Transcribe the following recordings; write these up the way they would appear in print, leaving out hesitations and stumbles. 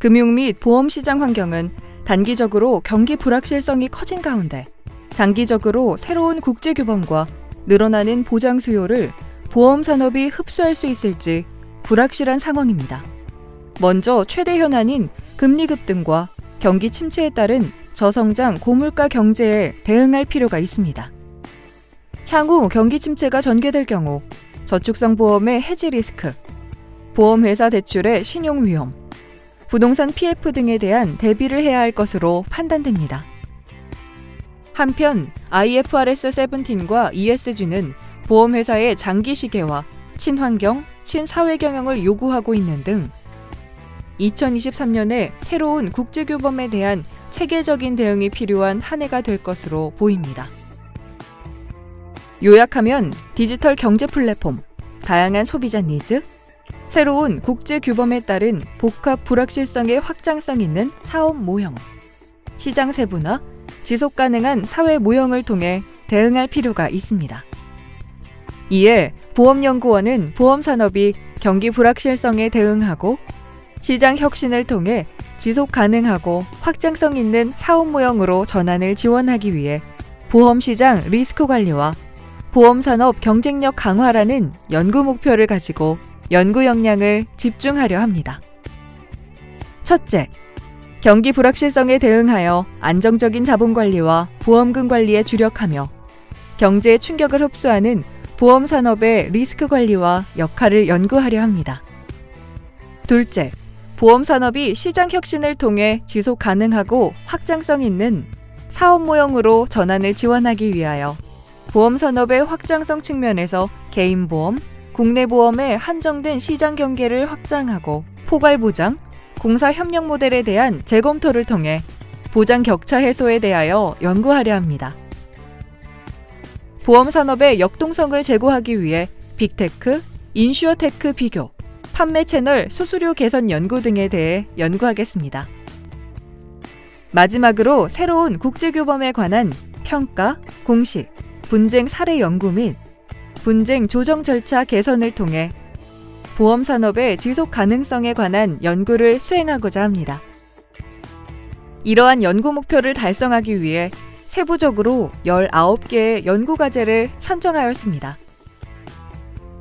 금융 및 보험 시장 환경은 단기적으로 경기 불확실성이 커진 가운데 장기적으로 새로운 국제 규범과 늘어나는 보장 수요를 보험 산업이 흡수할 수 있을지 불확실한 상황입니다. 먼저 최대 현안인 금리 급등과 경기 침체에 따른 저성장 고물가 경제에 대응할 필요가 있습니다. 향후 경기 침체가 전개될 경우 저축성 보험의 해지 리스크, 보험회사 대출의 신용 위험, 부동산 PF 등에 대한 대비를 해야 할 것으로 판단됩니다. 한편 IFRS 17과 ESG는 보험회사의 장기 시계와 친환경, 친사회 경영을 요구하고 있는 등 2023년에 새로운 국제규범에 대한 체계적인 대응이 필요한 한 해가 될 것으로 보입니다. 요약하면 디지털 경제 플랫폼, 다양한 소비자 니즈, 새로운 국제규범에 따른 복합 불확실성의 확장성 있는 사업 모형, 시장 세분화, 지속 가능한 사회 모형을 통해 대응할 필요가 있습니다. 이에 보험연구원은 보험산업이 경기 불확실성에 대응하고 시장 혁신을 통해 지속 가능하고 확장성 있는 사업 모형으로 전환을 지원하기 위해 보험시장 리스크 관리와 보험산업 경쟁력 강화라는 연구 목표를 가지고 연구 역량을 집중하려 합니다. 첫째, 경기 불확실성에 대응하여 안정적인 자본 관리와 보험금 관리에 주력하며 경제의 충격을 흡수하는 보험 산업의 리스크 관리와 역할을 연구하려 합니다. 둘째, 보험 산업이 시장 혁신을 통해 지속 가능하고 확장성 있는 사업 모형으로 전환을 지원하기 위하여 보험 산업의 확장성 측면에서 개인 보험, 국내 보험의 한정된 시장 경계를 확장하고 포괄 보장, 공사 협력 모델에 대한 재검토를 통해 보장 격차 해소에 대하여 연구하려 합니다. 보험 산업의 역동성을 제고하기 위해 빅테크, 인슈어테크 비교, 판매 채널 수수료 개선 연구 등에 대해 연구하겠습니다. 마지막으로 새로운 국제규범에 관한 평가, 공시, 분쟁 사례 연구 및 분쟁 조정 절차 개선을 통해 보험 산업의 지속 가능성에 관한 연구를 수행하고자 합니다. 이러한 연구 목표를 달성하기 위해 세부적으로 19개의 연구과제를 선정하였습니다.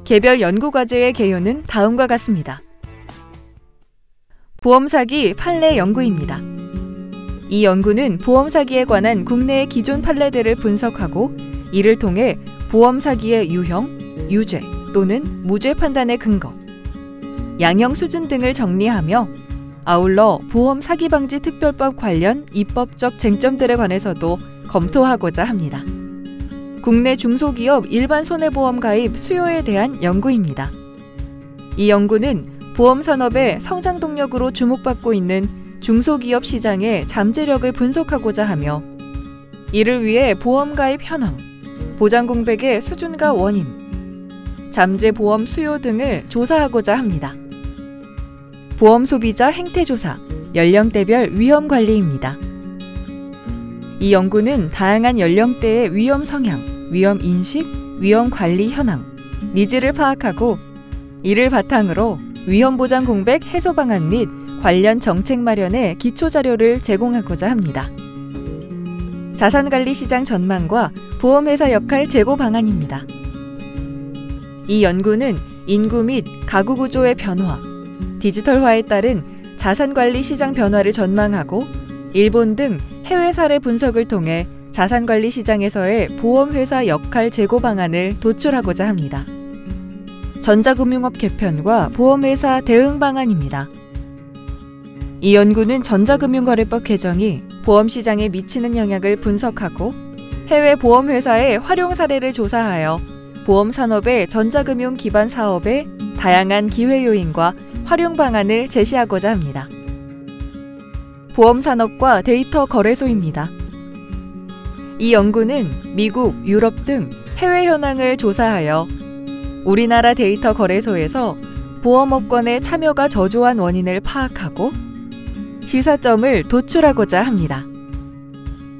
개별 연구과제의 개요는 다음과 같습니다. 보험사기 판례 연구입니다. 이 연구는 보험사기에 관한 국내의 기존 판례들을 분석하고 이를 통해 보험사기의 유형, 유죄 또는 무죄 판단의 근거, 양형 수준 등을 정리하며 아울러 보험사기방지특별법 관련 입법적 쟁점들에 관해서도 검토하고자 합니다. 국내 중소기업 일반 손해보험 가입 수요에 대한 연구입니다. 이 연구는 보험산업의 성장 동력으로 주목받고 있는 중소기업 시장의 잠재력을 분석하고자 하며 이를 위해 보험 가입 현황, 보장 공백의 수준과 원인, 잠재 보험 수요 등을 조사하고자 합니다. 보험 소비자 행태 조사, 연령대별 위험 관리입니다. 이 연구는 다양한 연령대의 위험 성향, 위험 인식, 위험 관리 현황, 니즈를 파악하고 이를 바탕으로 위험 보장 공백 해소 방안 및 관련 정책 마련의 기초 자료를 제공하고자 합니다. 자산관리 시장 전망과 보험회사 역할 제고 방안입니다. 이 연구는 인구 및 가구 구조의 변화, 디지털화에 따른 자산관리 시장 변화를 전망하고 일본 등 해외 사례 분석을 통해 자산관리 시장에서의 보험회사 역할 제고 방안을 도출하고자 합니다. 전자금융업 개편과 보험회사 대응 방안입니다. 이 연구는 전자금융거래법 개정이 보험시장에 미치는 영향을 분석하고 해외 보험회사의 활용 사례를 조사하여 보험산업의 전자금융 기반 사업의 다양한 기회 요인과 활용 방안을 제시하고자 합니다. 보험산업과 데이터 거래소입니다. 이 연구는 미국, 유럽 등 해외 현황을 조사하여 우리나라 데이터 거래소에서 보험업권의 참여가 저조한 원인을 파악하고 시사점을 도출하고자 합니다.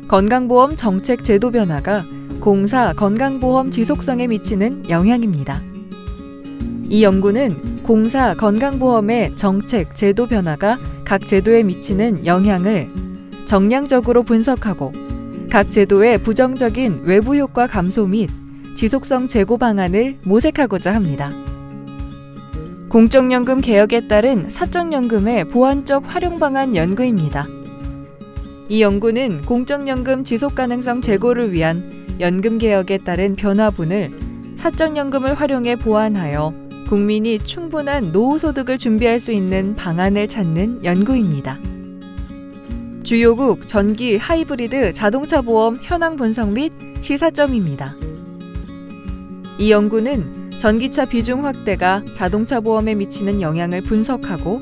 건강보험 정책 제도 변화가 공사 건강보험 지속성에 미치는 영향입니다. 이 연구는 공사 건강보험의 정책, 제도 변화가 각 제도에 미치는 영향을 정량적으로 분석하고 각 제도의 부정적인 외부 효과 감소 및 지속성 제고 방안을 모색하고자 합니다. 공적연금 개혁에 따른 사적연금의 보완적 활용 방안 연구입니다. 이 연구는 공적연금 지속가능성 제고를 위한 연금 개혁에 따른 변화분을 사적연금을 활용해 보완하여 국민이 충분한 노후소득을 준비할 수 있는 방안을 찾는 연구입니다. 주요국 전기 하이브리드 자동차 보험 현황 분석 및 시사점입니다. 이 연구는 전기차 비중 확대가 자동차 보험에 미치는 영향을 분석하고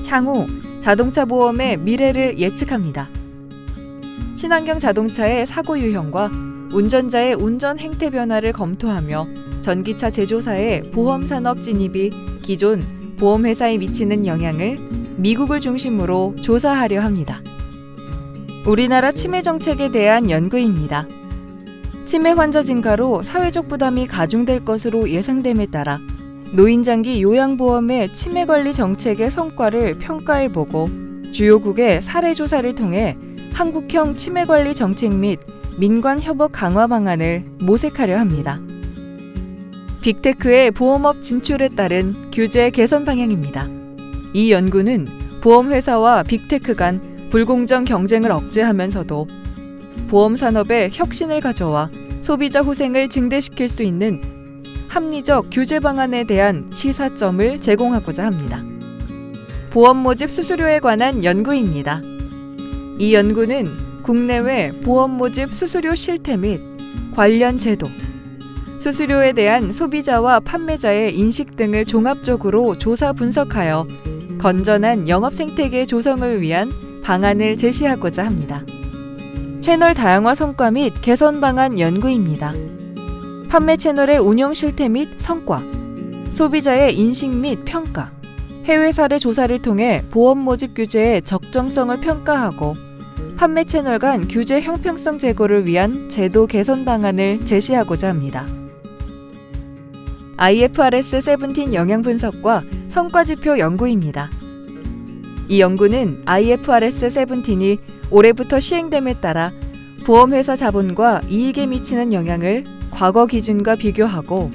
향후 자동차 보험의 미래를 예측합니다. 친환경 자동차의 사고 유형과 운전자의 운전 행태 변화를 검토하며 전기차 제조사의 보험 산업 진입이 기존 보험회사에 미치는 영향을 미국을 중심으로 조사하려 합니다. 우리나라 치매 정책에 대한 연구입니다. 치매 환자 증가로 사회적 부담이 가중될 것으로 예상됨에 따라 노인장기 요양보험의 치매관리 정책의 성과를 평가해보고 주요국의 사례조사를 통해 한국형 치매관리 정책 및 민관협업 강화 방안을 모색하려 합니다. 빅테크의 보험업 진출에 따른 규제 개선 방향입니다. 이 연구는 보험회사와 빅테크 간 불공정 경쟁을 억제하면서도 보험산업에 혁신을 가져와 소비자 후생을 증대시킬 수 있는 합리적 규제 방안에 대한 시사점을 제공하고자 합니다. 보험 모집 수수료에 관한 연구입니다. 이 연구는 국내외 보험 모집 수수료 실태 및 관련 제도, 수수료에 대한 소비자와 판매자의 인식 등을 종합적으로 조사 분석하여 건전한 영업 생태계 조성을 위한 방안을 제시하고자 합니다. 채널 다양화 성과 및 개선 방안 연구입니다. 판매 채널의 운영 실태 및 성과, 소비자의 인식 및 평가, 해외 사례 조사를 통해 보험 모집 규제의 적정성을 평가하고 판매 채널 간 규제 형평성 제고를 위한 제도 개선 방안을 제시하고자 합니다. IFRS 17 영향 분석과 성과지표 연구입니다. 이 연구는 IFRS 17이 올해부터 시행됨에 따라 보험회사 자본과 이익에 미치는 영향을 과거 기준과 비교하고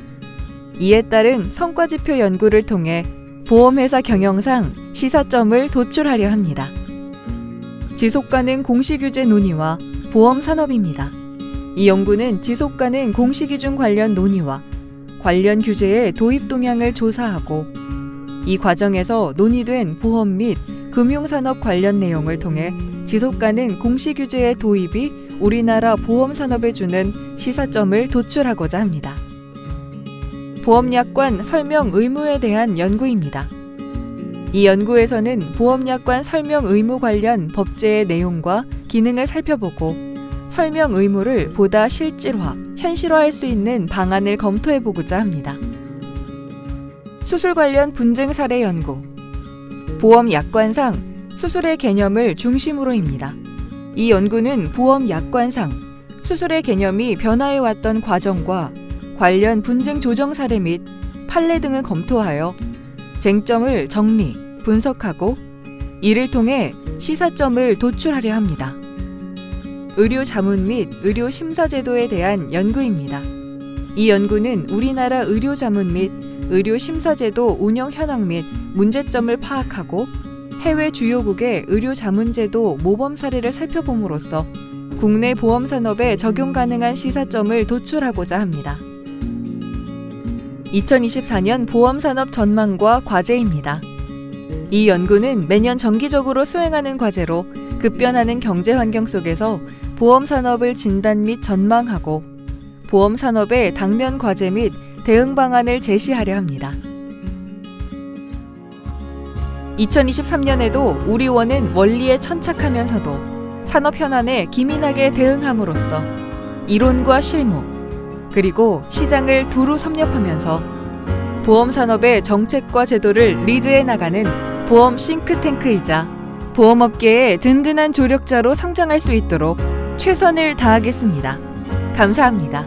이에 따른 성과지표 연구를 통해 보험회사 경영상 시사점을 도출하려 합니다. 지속가능 공시규제 논의와 보험산업입니다. 이 연구는 지속가능 공시기준 관련 논의와 관련 규제의 도입 동향을 조사하고 이 과정에서 논의된 보험 및 금융산업 관련 내용을 통해 지속가능 공시규제의 도입이 우리나라 보험산업에 주는 시사점을 도출하고자 합니다. 보험약관 설명 의무에 대한 연구입니다. 이 연구에서는 보험약관 설명 의무 관련 법제의 내용과 기능을 살펴보고 설명 의무를 보다 실질화, 현실화할 수 있는 방안을 검토해보고자 합니다. 수술 관련 분쟁 사례 연구. 보험약관상 수술의 개념을 중심으로입니다. 이 연구는 보험약관상 수술의 개념이 변화해왔던 과정과 관련 분쟁 조정 사례 및 판례 등을 검토하여 쟁점을 정리, 분석하고 이를 통해 시사점을 도출하려 합니다. 의료 자문 및 의료 심사 제도에 대한 연구입니다. 이 연구는 우리나라 의료 자문 및 의료 심사 제도 운영 현황 및 문제점을 파악하고 해외 주요국의 의료 자문 제도 모범 사례를 살펴봄으로써 국내 보험 산업에 적용 가능한 시사점을 도출하고자 합니다. 2024년 보험산업 전망과 과제입니다. 이 연구는 매년 정기적으로 수행하는 과제로 급변하는 경제 환경 속에서 보험산업을 진단 및 전망하고 보험산업의 당면 과제 및 대응 방안을 제시하려 합니다. 2023년에도 우리원은 원리에 천착하면서도 산업 현안에 기민하게 대응함으로써 이론과 실무, 그리고 시장을 두루 섭렵하면서 보험산업의 정책과 제도를 리드해 나가는 보험 싱크탱크이자 보험업계의 든든한 조력자로 성장할 수 있도록 최선을 다하겠습니다. 감사합니다.